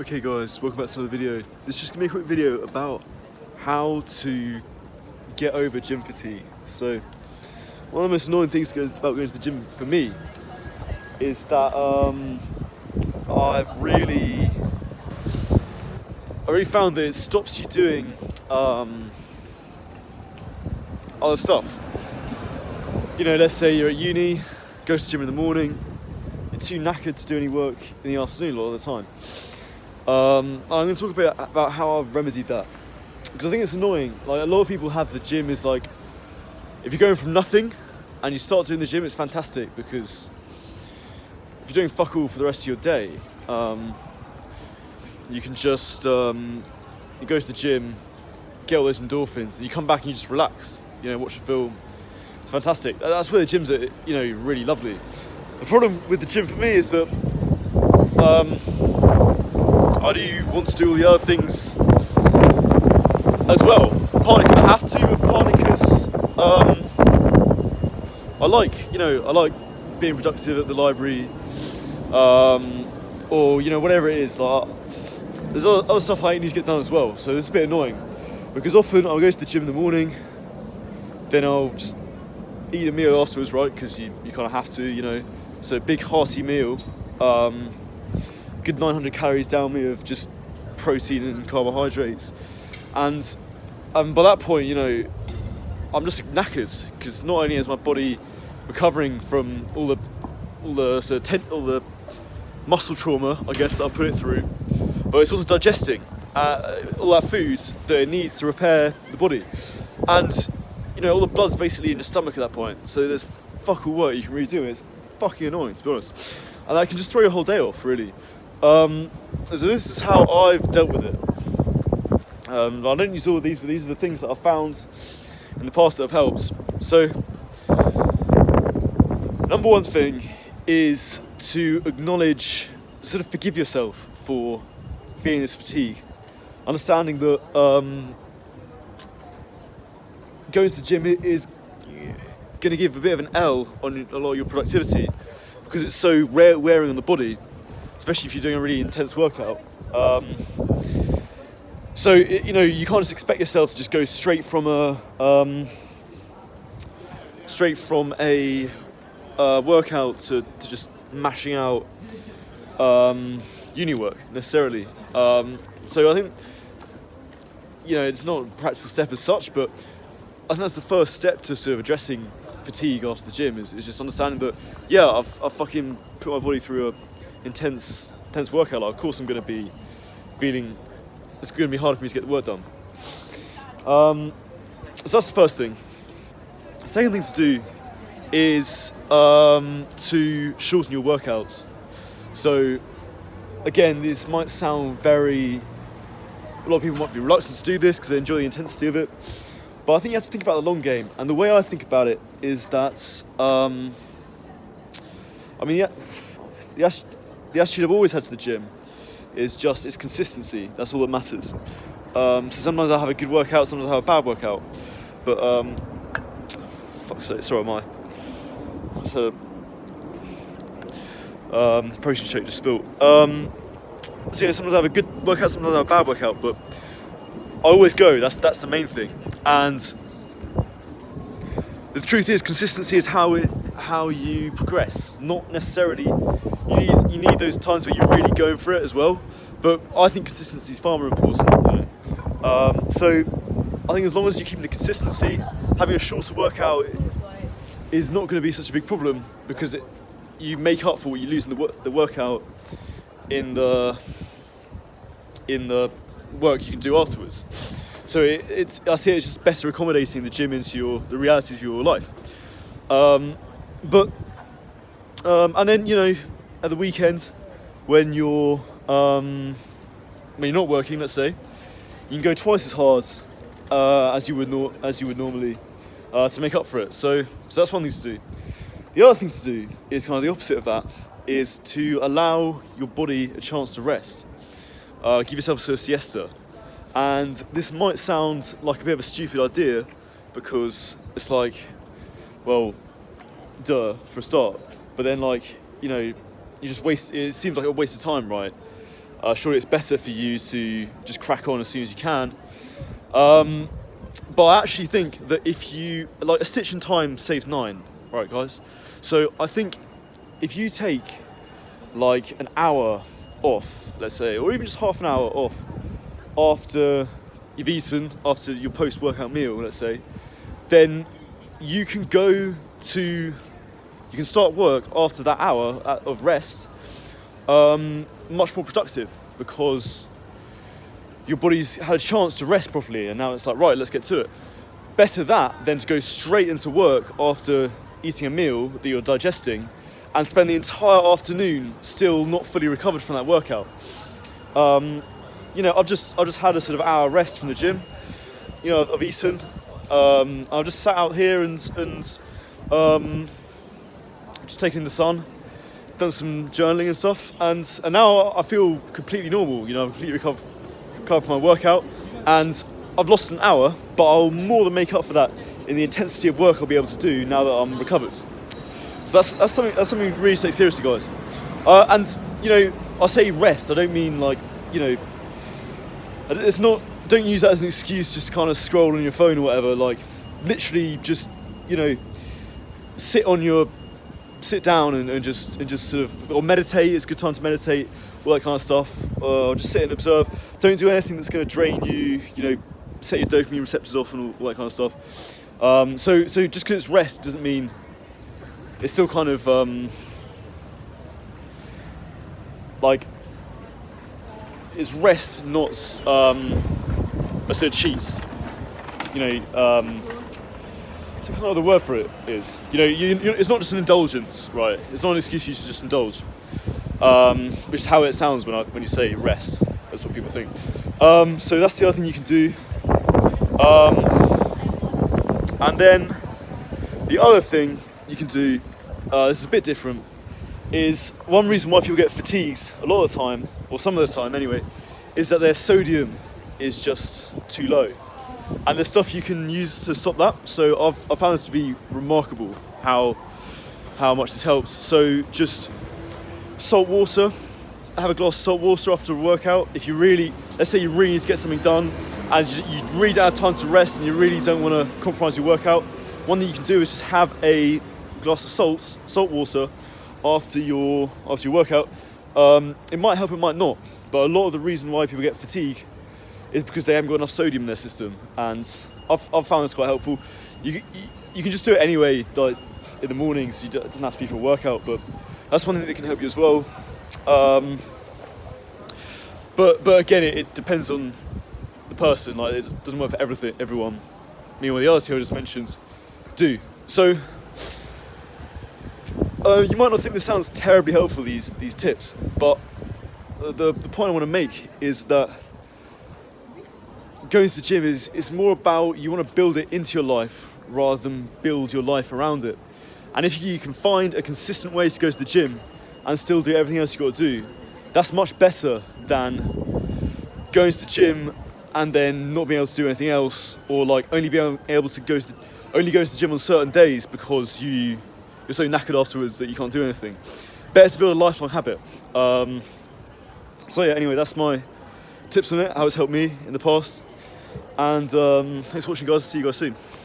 Okay guys, welcome back to another video. This is just gonna be a quick video about how to get over gym fatigue. So, one of the most annoying things about going to the gym for me is that I really found that it stops you doing other stuff. You know, let's say you're at uni, go to the gym in the morning, you're too knackered to do any work in the afternoon a lot of the time. I'm going to talk about how I've remedied that, because I think it's annoying. Like, a lot of people have the gym is like, if you're going from nothing and you start doing the gym, it's fantastic, because if you're doing fuck all for the rest of your day, you can just you go to the gym, get all those endorphins, and you come back and you just relax. You know, watch a film. It's fantastic. That's where the gyms are, you know, really lovely. The problem with the gym for me is that I do want to do all the other things as well. Partly because I have to, but partly because I like being productive at the library, or you know, whatever it is. Like, there's other stuff I need to get done as well. So it's a bit annoying, because often I'll go to the gym in the morning, then I'll just eat a meal afterwards, right? Because you kind of have to, you know. So a big hearty meal. Good 900 calories down me of just protein and carbohydrates, and by that point, you know, I'm just knackered, because not only is my body recovering from all the muscle trauma, I guess, that I put it through, but it's also digesting all that food that it needs to repair the body, and you know, all the blood's basically in your stomach at that point. So there's fuck all work you can really do, and it's fucking annoying, to be honest, and that can just throw your whole day off, really. So this is how I've dealt with it. I don't use all of these, but these are the things that I've found in the past that have helped. So, number one thing is to acknowledge, sort of forgive yourself for feeling this fatigue. Understanding that going to the gym is going to give a bit of an L on a lot of your productivity, because it's so wearing on the body, especially if you're doing a really intense workout. So you know, you can't just expect yourself to just go straight from a workout to just mashing out uni work necessarily. So I think, you know, it's not a practical step as such, but I think that's the first step to sort of addressing fatigue after the gym, is just understanding that, yeah, I've fucking put my body through a intense workout. Like, of course I'm going to be feeling it's going to be hard for me to get the work done. So that's the first thing. The second thing to do is to shorten your workouts. So again, this might sound a lot of people might be reluctant to do this because they enjoy the intensity of it, but I think you have to think about the long game. And the way I think about it is that the attitude I've always had to the gym is just its consistency. That's all that matters. So sometimes I have a good workout, sometimes I have a bad workout. But fuck's sake, sorry, protein shake just spilled. So yeah, sometimes I have a good workout, sometimes I have a bad workout, but I always go. That's the main thing. And the truth is, consistency is how you progress. Not necessarily you need those times where you're really going for it as well, but I think consistency is far more important. You know? So I think as long as you keep the consistency, having a shorter workout is not going to be such a big problem, because you make up for what you lose in the workout in the work you can do afterwards. So I see it's just better accommodating the gym into the realities of your life. And then, you know, at the weekend, when you're not working, let's say, you can go twice as hard as you would normally to make up for it. So that's one thing to do. The other thing to do is kind of the opposite of that, is to allow your body a chance to rest. Give yourself a sort of siesta. And this might sound like a bit of a stupid idea, because it's like, well, duh, for a start. But then, like, you know, you just it seems like a waste of time, right? surely it's better for you to just crack on as soon as you can. But I actually think that if you, like, a stitch in time saves 9, right, guys? So I think if you take like an hour off, let's say, or even just half an hour off after you've eaten, after your post-workout meal, let's say, then you can start work after that hour of rest much more productive, because your body's had a chance to rest properly, and now it's like, right, let's get to it. Better that than to go straight into work after eating a meal that you're digesting and spend the entire afternoon still not fully recovered from that workout. I've just had a sort of hour rest from the gym. I've eaten. I've just sat out here and just taking in the sun, done some journaling and stuff, and now I feel completely normal. I've completely recovered from my workout, and I've lost an hour, but I'll more than make up for that in the intensity of work I'll be able to do now that I'm recovered. So that's something really to take seriously, guys. I say rest. I don't mean like, it's not. Don't use that as an excuse just to kind of scroll on your phone or whatever. Like, literally, just sit down and just sort of, or meditate. It's a good time to meditate, all that kind of stuff. Or just sit and observe. Don't do anything that's going to drain you. Set your dopamine receptors off and all that kind of stuff. So just because it's rest doesn't mean it's still kind of like it's rest, not a sort of cheats. I don't know what the word for it is. It's not just an indulgence, right? It's not an excuse for you to just indulge, which is how it sounds when you say rest. That's what people think. So that's the other thing you can do. And then the other thing you can do, this is a bit different, is one reason why people get fatigued a lot of the time, or some of the time anyway, is that their sodium is just too low. And there's stuff you can use to stop that. So I've found this to be remarkable how much this helps. So just salt water, have a glass of salt water after a workout. If let's say you really need to get something done and you really don't have time to rest and you really don't want to compromise your workout, one thing you can do is just have a glass of salt water after your workout. It might help, it might not, but a lot of the reason why people get fatigue is because they haven't got enough sodium in their system, and I've found this quite helpful. You can just do it anyway, like in the mornings. It doesn't have to be for a workout, but that's one thing that can help you as well. But again, it depends on the person. Like, it doesn't work for everyone. Me or the others who I just mentioned do. So you might not think this sounds terribly helpful, these tips, but the point I want to make is that going to the gym is more about, you want to build it into your life rather than build your life around it. And if you can find a consistent way to go to the gym and still do everything else you've got to do, that's much better than going to the gym and then not being able to do anything else, or like only being able to go to the gym on certain days because you're so knackered afterwards that you can't do anything. Better to build a lifelong habit. So yeah, anyway, that's my tips on it, how it's helped me in the past. And thanks for watching, guys. See you guys soon.